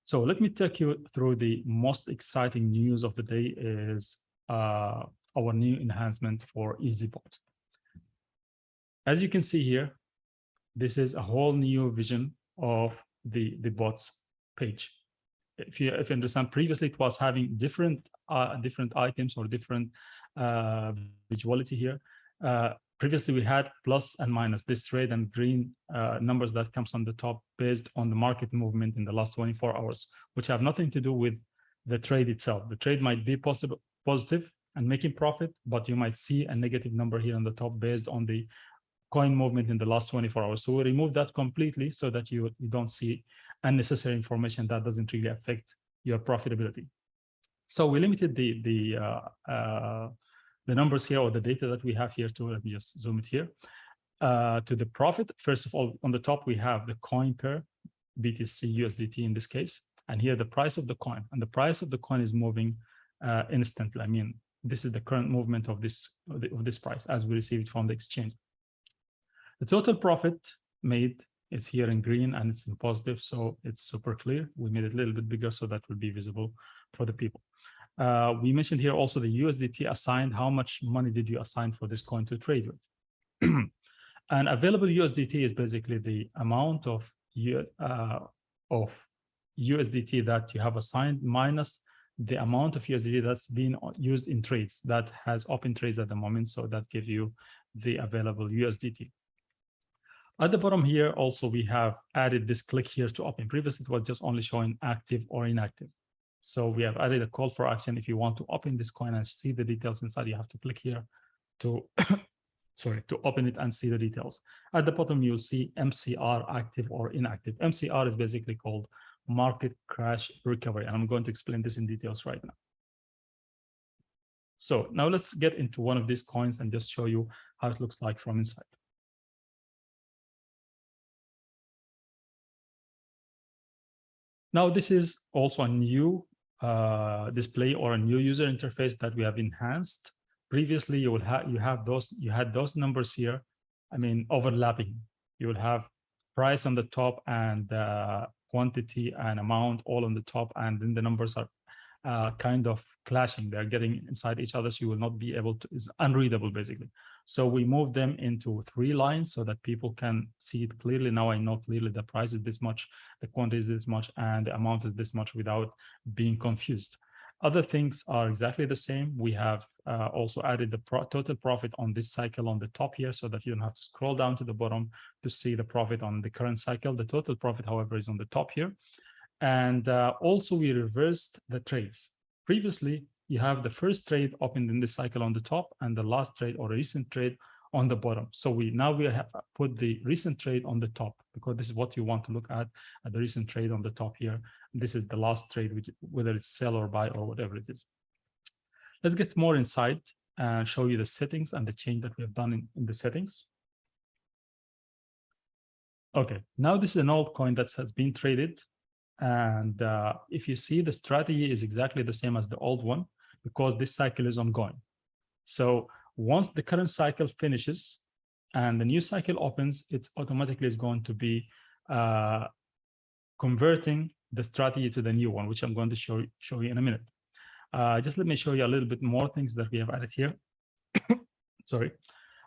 So let me take you through the most exciting news of the day is our new enhancement for Eazybot. As you can see here, this is a whole new vision of the bots page. If you understand, previously it was having different items or different visuality here. Previously we had plus and minus, this red and green numbers that comes on the top based on the market movement in the last 24 hours, which have nothing to do with the trade itself. The trade might be positive and making profit, but you might see a negative number here on the top based on the coin movement in the last 24 hours. So we remove that completely so that you don't see unnecessary information that doesn't really affect your profitability. So we limited the numbers here, or the data that we have here, to let me just zoom it here, to the profit. First of all, on the top, we have the coin pair, BTC USDT in this case, and here the price of the coin, and the price of the coin is moving instantly. I mean, this is the current movement of this price as we receive it from the exchange. The total profit made is here in green and it's in positive, so it's super clear. We made it a little bit bigger so that will be visible for the people. We mentioned here also the USDT assigned. How much money did you assign for this coin to trade with? And available USDT is basically the amount of USDT that you have assigned minus the amount of USDT that's been used in trades that has open trades at the moment. So that gives you the available USDT. At the bottom here, also, we have added this click here to open. Previously, it was just only showing active or inactive. So we have added a call for action. If you want to open this coin and see the details inside, you have to click here to, to open it and see the details. At the bottom, you'll see MCR, active or inactive. MCR is basically called market crash recovery. And I'm going to explain this in details right now. So now let's get into one of these coins and just show you how it looks like from inside. Now, this is also a new display or a new user interface that we have enhanced. Previously, you had those numbers here, I mean, overlapping. You will have price on the top and quantity and amount all on the top, and then the numbers are kind of clashing. They're getting inside each other, so you will not be able to, it's unreadable basically. So we moved them into 3 lines so that people can see it clearly. Now I know clearly the price is this much, the quantity is this much, and the amount is this much without being confused. Other things are exactly the same. We have also added the total profit on this cycle on the top here so that you don't have to scroll down to the bottom to see the profit on the current cycle. The total profit, however, is on the top here. And also we reversed the trades. Previously, you have the first trade opened in this cycle on the top and the last trade or recent trade on the bottom. So we have put the recent trade on the top because this is what you want to look at the recent trade on the top here. This is the last trade, which whether it's sell or buy or whatever it is. Let's get more insight and show you the settings and the change that we have done in the settings. Okay, now this is an old coin that has been traded. And if you see, the strategy is exactly the same as the old one because this cycle is ongoing. So once the current cycle finishes and the new cycle opens, it's automatically is going to be converting the strategy to the new one, which I'm going to show you in a minute. Just let me show you a little bit more things that we have added here. Sorry.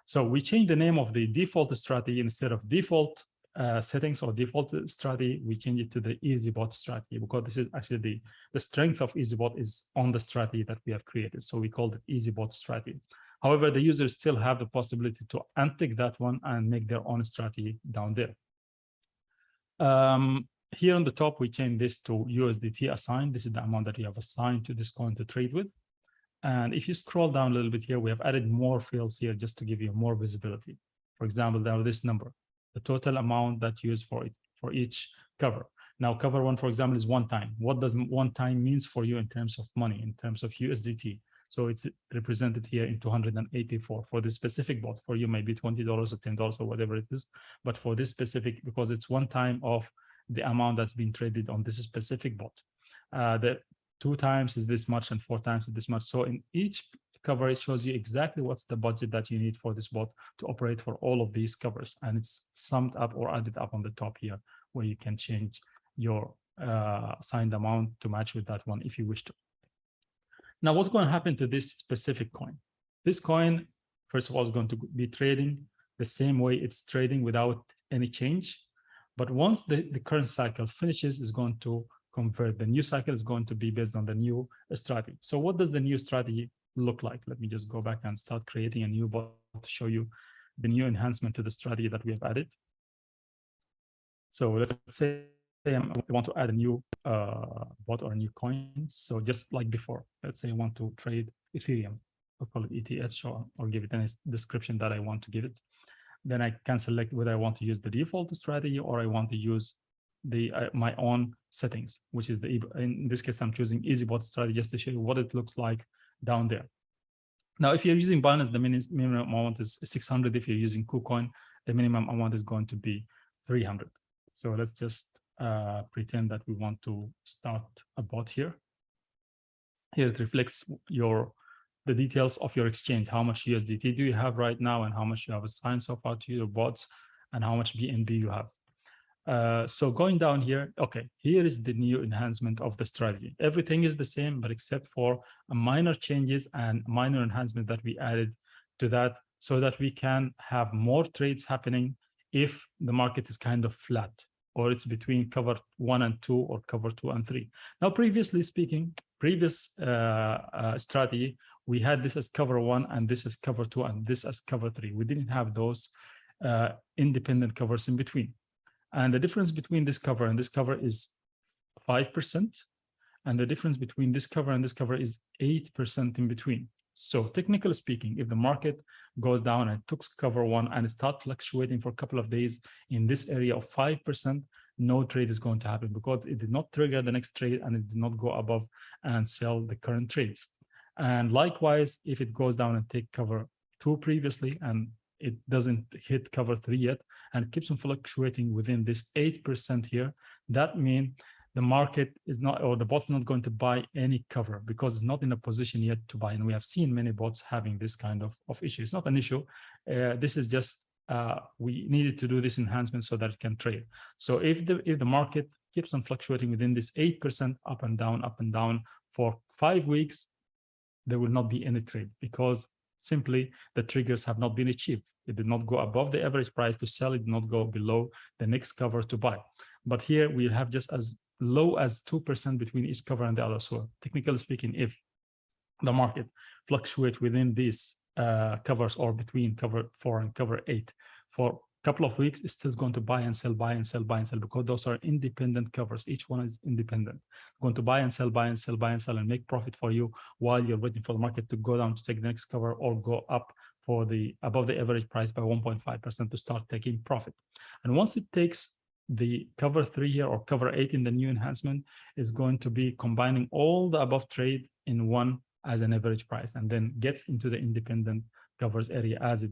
So we changed the name of the default strategy. Instead of default settings or default strategy, we change it to the Eazybot strategy because this is actually the strength of Eazybot is on the strategy that we have created. So we called it Eazybot strategy. However, the users still have the possibility to untick that one and make their own strategy down there. Here on the top, we change this to USDT assigned. This is the amount that you have assigned to this coin to trade with. And if you scroll down a little bit here, we have added more fields here just to give you more visibility. For example, now this number, the total amount that you use for each cover. Now, cover one, for example, is 1 time. What does 1 time means for you in terms of money, in terms of USDT? So it's represented here in 284 for this specific bot. For you, maybe $20 or $10 or whatever it is. But for this specific, because it's 1 time of the amount that's been traded on this specific bot. The 2 times is this much and 4 times is this much. So in each cover, it shows you exactly what's the budget that you need for this bot to operate for all of these covers. And it's summed up or added up on the top here, where you can change your assign the amount to match with that one if you wish to. Now, what's going to happen to this specific coin? This coin, first of all, is going to be trading the same way it's trading without any change. But once the current cycle finishes, it's going to convert. The new cycle is going to be based on the new strategy. So what does the new strategy look like? Let me just go back and start creating a new bot to show you the new enhancement to the strategy that we have added. So let's say I want to add a new bot or a new coin. So just like before, let's say I want to trade Ethereum. I'll call it ETH or give it any description that I want to give it. Then I can select whether I want to use the default strategy or I want to use the my own settings, which is in this case, I'm choosing Eazybot strategy just to show you what it looks like down there. Now, if you're using Binance, the minimum amount is 600. If you're using KuCoin, the minimum amount is going to be 300. So let's just pretend that we want to start a bot here. Here it reflects the details of your exchange. How much USDT do you have right now, and how much you have assigned so far to your bots, and how much BNB you have. So going down here, okay, here is the new enhancement of the strategy. Everything is the same, but except for a minor changes and minor enhancement that we added to that, so that we can have more trades happening if the market is kind of flat, or it's between cover 1 and 2 or cover 2 and 3. Now, previously speaking, previous strategy, we had this as cover 1 and this as cover 2 and this as cover 3. We didn't have those independent covers in between. And the difference between this cover and this cover is 5%. And the difference between this cover and this cover is 8% in between. So technically speaking, if the market goes down and took cover 1 and start fluctuating for a couple of days in this area of 5%, no trade is going to happen because it did not trigger the next trade and it did not go above and sell the current trades. And likewise, if it goes down and take cover 2 previously and it doesn't hit cover 3 yet and keeps on fluctuating within this 8% here, that means the market is not, or the bot's not going to buy any cover because it's not in a position yet to buy. And we have seen many bots having this kind of issue. It's not an issue. This is just, we needed to do this enhancement so that it can trade. So if the market keeps on fluctuating within this 8% up and down for 5 weeks, there will not be any trade because simply the triggers have not been achieved. It did not go above the average price to sell. It did not go below the next cover to buy. But here we have just as low as 2% between each cover and the other. So technically speaking, if the market fluctuates within these covers or between cover 4 and cover 8 for a couple of weeks, it's still going to buy and sell, buy and sell, buy and sell, because those are independent covers. Each one is independent. Going to buy and sell, buy and sell, buy and sell, and make profit for you while you're waiting for the market to go down to take the next cover or go up for the above the average price by 1.5% to start taking profit. And once it takes the cover 3 here or cover 8 in the new enhancement, is going to be combining all the above trade in one as an average price, and then gets into the independent covers area as it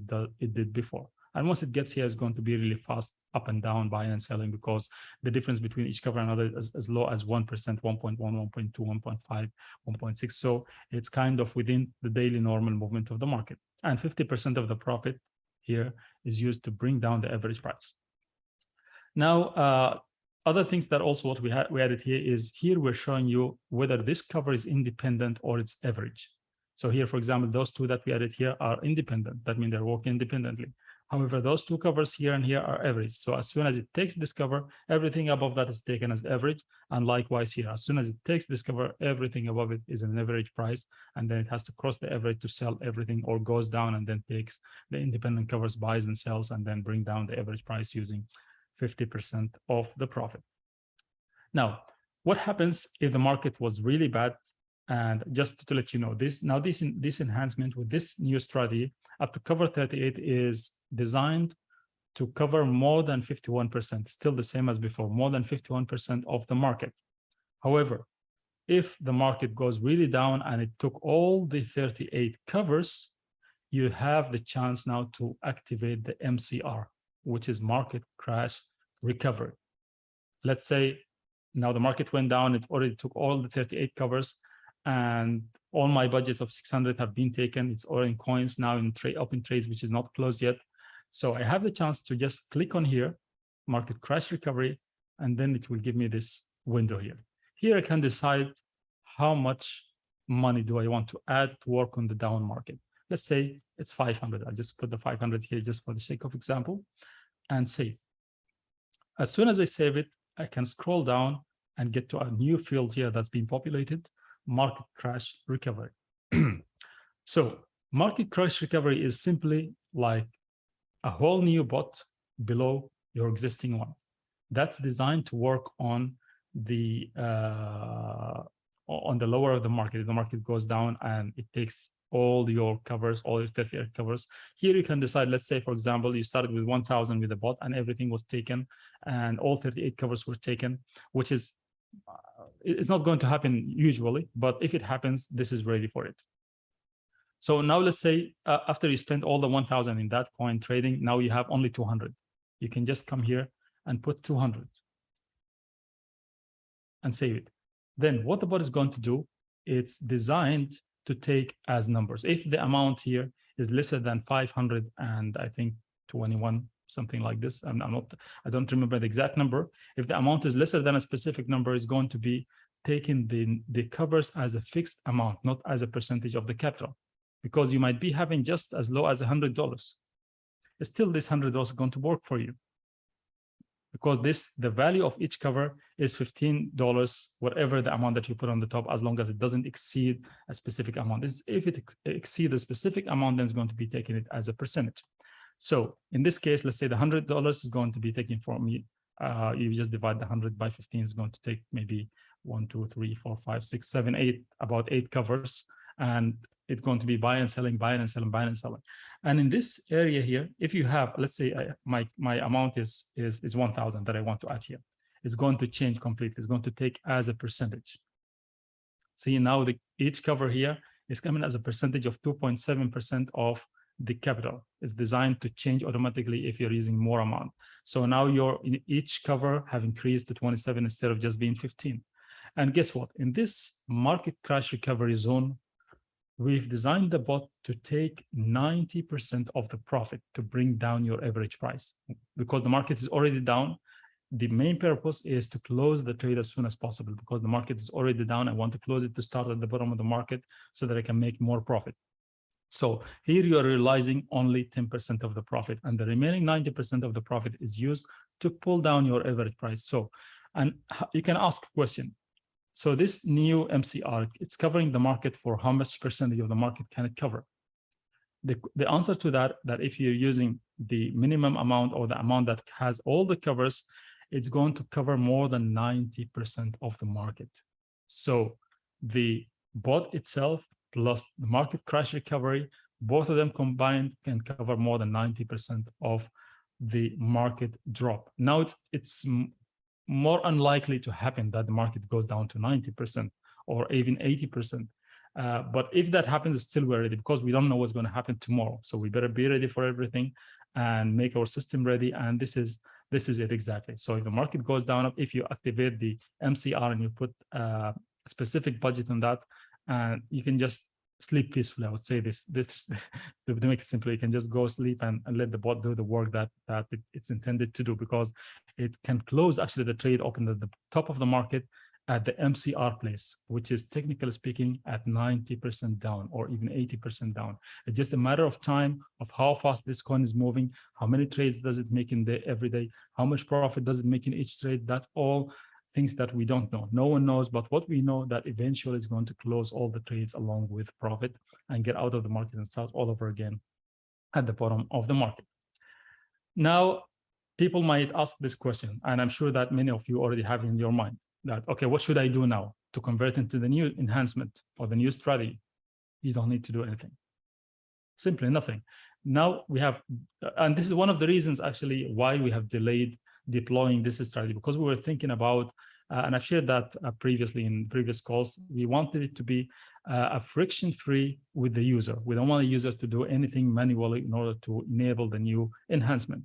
did before. And once it gets here, it's going to be really fast up and down, buying and selling, because the difference between each cover and another is as low as 1%, 1.1, 1.2, 1.5, 1.6. So it's kind of within the daily normal movement of the market. And 50% of the profit here is used to bring down the average price. Now, other things that also what we added here is here we're showing you whether this cover is independent or it's average. So here, for example, those two that we added here are independent. That means they're working independently. However, those two covers here and here are average. So as soon as it takes this cover, everything above that is taken as average. And likewise here, as soon as it takes this cover, everything above it is an average price. And then it has to cross the average to sell everything, or goes down and then takes the independent covers, buys and sells, and then bring down the average price using 50% of the profit. Now, what happens if the market was really bad? And just to let you know this, now this enhancement with this new strategy up to cover 38 is designed to cover more than 51%, still the same as before, more than 51% of the market. However, if the market goes really down and it took all the 38 covers, you have the chance now to activate the MCR, which is market crash recovery. Let's say now the market went down, it already took all the 38 covers, and all my budgets of 600 have been taken. It's all in coins now in open trades, which is not closed yet. So I have the chance to just click on here, market crash recovery, and then it will give me this window here. Here I can decide how much money do I want to add to work on the down market. Let's say it's 500. I'll just put the 500 here just for the sake of example and save. As soon as I save it, I can scroll down and get to a new field here that's been populated, market crash recovery. So market crash recovery is simply like a whole new bot below your existing one. That's designed to work on the lower of the market. If the market goes down and it takes all your covers, all your 38 covers. Here you can decide, let's say, for example, you started with 1,000 with a bot and everything was taken and all 38 covers were taken, which is, it's not going to happen usually, but if it happens, this is ready for it. So now let's say after you spend all the 1,000 in that coin trading, now you have only 200. You can just come here and put 200 and save it. Then what the bot is going to do, it's designed to take as numbers. If the amount here is lesser than 500 and I think 21, something like this, I don't remember the exact number. If the amount is lesser than a specific number, is going to be taking the covers as a fixed amount, not as a percentage of the capital, because you might be having just as low as $100. Still, this $100 is going to work for you, because the value of each cover is $15, whatever the amount that you put on the top, as long as it doesn't exceed a specific amount. If it exceeds a specific amount, then it's going to be taking it as a percentage. So in this case, let's say the $100 is going to be taken for me. You just divide the 100 by 15, is going to take maybe 1, 2, 3, 4, 5, 6, 7, 8, about 8 covers. And it's going to be buying and selling, buying and selling, buying and selling. And in this area here, if you have, let's say my amount is 1,000 that I want to add here, it's going to change completely. It's going to take as a percentage. See, now each cover here is coming as a percentage of 2.7% of the capital. It's designed to change automatically if you're using more amount. So now each cover have increased to 27 instead of just being 15. And guess what? In this market crash recovery zone, we've designed the bot to take 90% of the profit to bring down your average price. Because the market is already down, the main purpose is to close the trade as soon as possible, because the market is already down. I want to close it to start at the bottom of the market so that I can make more profit. So here you are realizing only 10% of the profit, and the remaining 90% of the profit is used to pull down your average price. So, and you can ask a question. So this new MCR, it's covering the market for how much percentage of the market can it cover? The answer to that if you're using the minimum amount or the amount that has all the covers, it's going to cover more than 90% of the market. So the bot itself plus the market crash recovery, both of them combined can cover more than 90% of the market drop. Now it's more unlikely to happen that the market goes down to 90% or even 80%. But if that happens, still we're ready, because we don't know what's going to happen tomorrow. So we better be ready for everything and make our system ready. And this is it exactly. So if the market goes down, if you activate the MCR and you put a specific budget on that, and you can just sleep peacefully. I would say this to make it simple, you can just go sleep and let the bot do the work that it's intended to do, because it can close actually the trade open at the top of the market at the MCR place, which is technically speaking at 90% down or even 80% down. It's just a matter of time of how fast this coin is moving, how many trades does it make in the every day, how much profit does it make in each trade. That's all things that we don't know. No one knows, but what we know that eventually is going to close all the trades along with profit and get out of the market and start all over again at the bottom of the market. Now, people might ask this question, and I'm sure that many of you already have in your mind that, okay, what should I do now to convert into the new enhancement or the new strategy? You don't need to do anything. Simply nothing. Now we have, and this is one of the reasons actually why we have delayed deploying this strategy, because we were thinking about, and I've shared that previously in previous calls, we wanted it to be a friction-free with the user. We don't want the user to do anything manually in order to enable the new enhancement.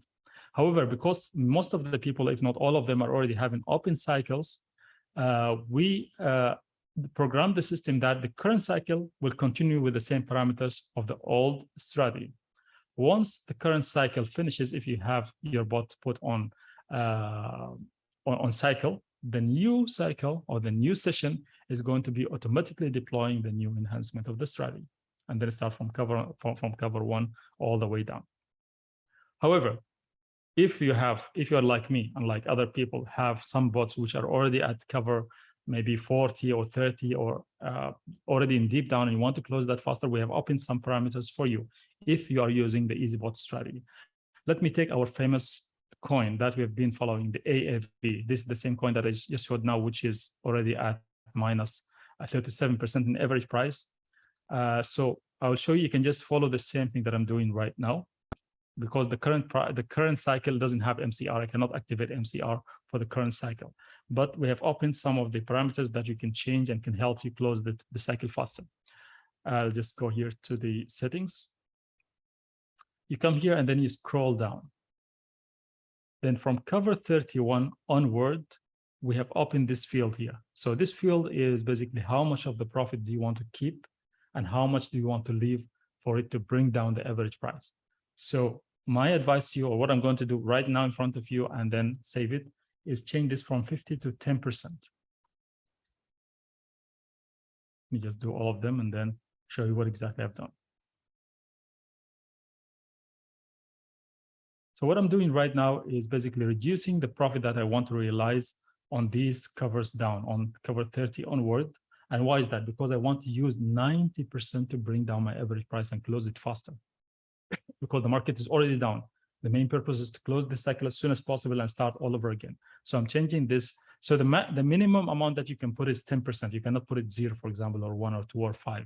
However, because most of the people, if not all of them, are already having open cycles, we programmed the system that the current cycle will continue with the same parameters of the old strategy. Once the current cycle finishes, if you have your bot put on cycle, the new cycle or the new session is going to be automatically deploying the new enhancement of the strategy. And then start from cover one all the way down. However, if you're like me, unlike other people, have some bots which are already at cover maybe 40 or 30 or already in deep down and you want to close that faster, we have opened some parameters for you if you are using the Eazybot strategy. Let me take our famous coin that we have been following, the AFB. This is the same coin that I just showed now, which is already at minus 37% in average price. So I will show you can just follow the same thing that I'm doing right now, because the current cycle doesn't have MCR. I cannot activate MCR for the current cycle, but we have opened some of the parameters that you can change and can help you close the cycle faster. I'll just go here to the settings. You come here and then you scroll down. Then from cover 31 onward, we have opened this field here. So this field is basically how much of the profit do you want to keep and how much do you want to leave for it to bring down the average price. So my advice to you, or what I'm going to do right now in front of you and then save it, is change this from 50 to 10%. Let me just do all of them and then show you what exactly I've done. So what I'm doing right now is basically reducing the profit that I want to realize on these covers down, on cover 30 onward. And why is that? Because I want to use 90% to bring down my average price and close it faster. Because the market is already down. The main purpose is to close the cycle as soon as possible and start all over again. So I'm changing this. So the minimum amount that you can put is 10%. You cannot put it 0, for example, or 1 or 2 or 5.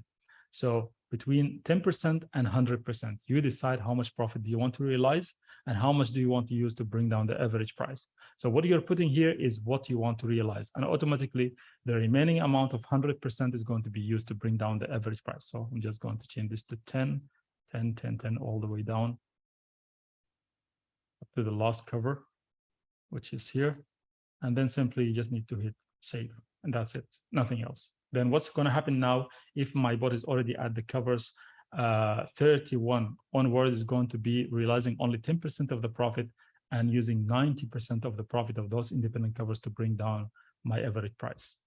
So between 10% and 100%, you decide how much profit do you want to realize and how much do you want to use to bring down the average price. So what you're putting here is what you want to realize. And automatically, the remaining amount of 100% is going to be used to bring down the average price. So I'm just going to change this to 10, 10, 10, 10, all the way down up to the last cover, which is here. And then simply you just need to hit save. And that's it, nothing else. Then what's going to happen now, if my bot is already at the covers 31 onward, is going to be realizing only 10% of the profit and using 90% of the profit of those independent covers to bring down my average price.